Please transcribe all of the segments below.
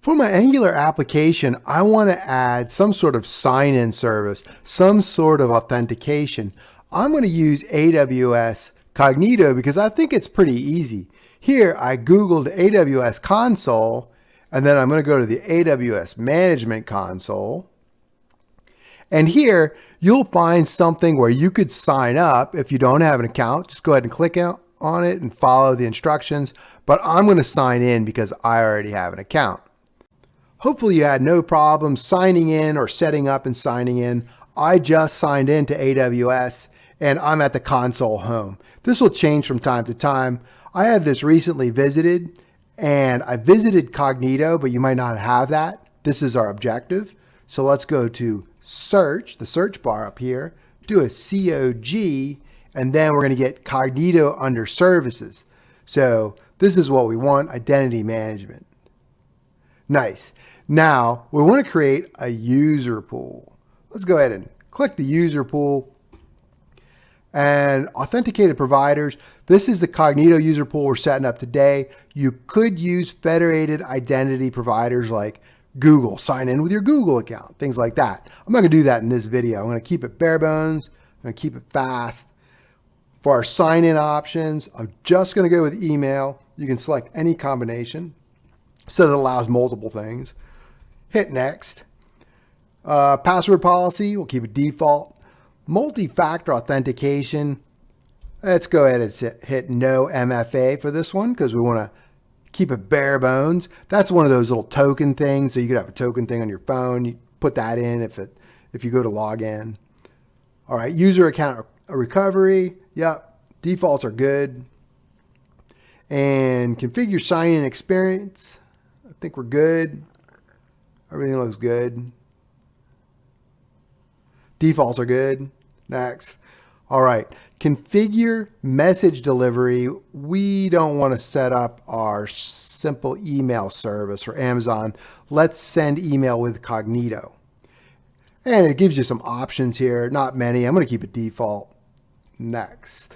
For my Angular application, I want to add some sort of sign-in service, some sort of authentication. I'm going to use AWS Cognito because I think it's pretty easy. Here, I Googled AWS console, and then I'm going to go to the AWS management console. And here, you'll find something where you could sign up if you don't have an account. Just go ahead and click on it and follow the instructions. But I'm going to sign in because I already have an account. Hopefully you had no problem signing in or setting up and signing in. I just signed in to AWS and I'm at the console home. This will change from time to time. I have this recently visited and I visited Cognito, but you might not have that. This is our objective. So let's go to search, the search bar up here, do a COG, and then we're going to get Cognito under services. So this is what we want, identity management. Nice. Now we want to create a user pool. Let's go ahead and click the user pool and authenticated providers. This is the Cognito user pool we're setting up today. You could use federated identity providers like Google, sign in with your Google account, things like that. I'm not going to do that in this video. I'm going to keep it bare bones. I'm going to keep it fast. For our sign in options, I'm just going to go with email. You can select any combination. So that allows multiple things. Hit next. Password policy, we'll keep it default. Multi-factor authentication. Let's go ahead and hit no MFA for this one because we want to keep it bare bones. That's one of those little token things. So you could have a token thing on your phone. You put that in if you go to log in. All right, user account recovery. Yep, defaults are good. And configure sign-in experience. I think we're good. Everything looks good. Defaults are good. Next. All right. Configure message delivery. We don't want to set up our simple email service for Amazon. Let's send email with Cognito. And it gives you some options here. Not many. I'm going to keep it default. Next.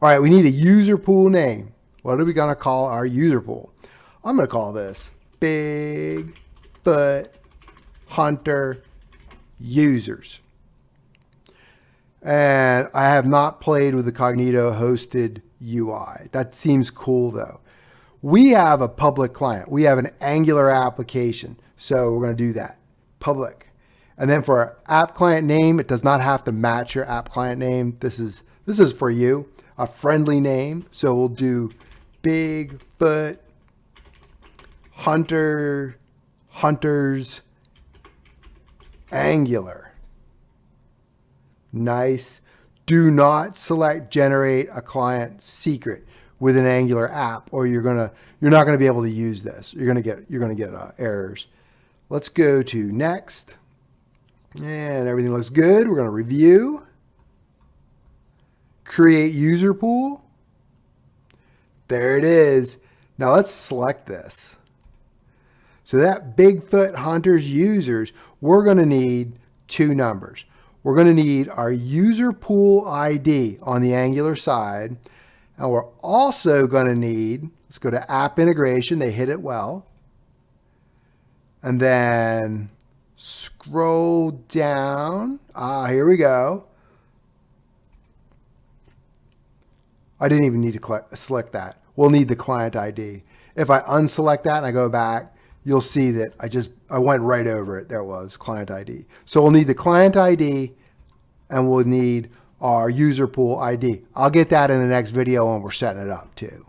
All right. We need a user pool name. What are we going to call our user pool? I'm going to call this Bigfoot Hunter Users. And I have not played with the Cognito hosted UI. That seems cool though. We have a public client. We have an Angular application. So we're going to do that. Public. And then for our app client name, it does not have to match your app client name. This is for you. A friendly name. So we'll do Bigfoot Hunters Angular. Nice. Do not select generate a client secret with an Angular app, or you're not going to be able to use this. You're going to get errors. Let's go to next. And everything looks good. We're going to review. Create user pool. There it is. Now let's select this. So that Bigfoot Hunters users, we're going to need two numbers. We're going to need our user pool ID on the Angular side. And we're also going to need, let's go to app integration. They hit it well. And then scroll down. Here we go. I didn't even need to select that. We'll need the client ID. If I unselect that and I go back, you'll see that I went right over it. There it was, client ID. So we'll need the client ID and we'll need our user pool ID. I'll get that in the next video when we're setting it up too.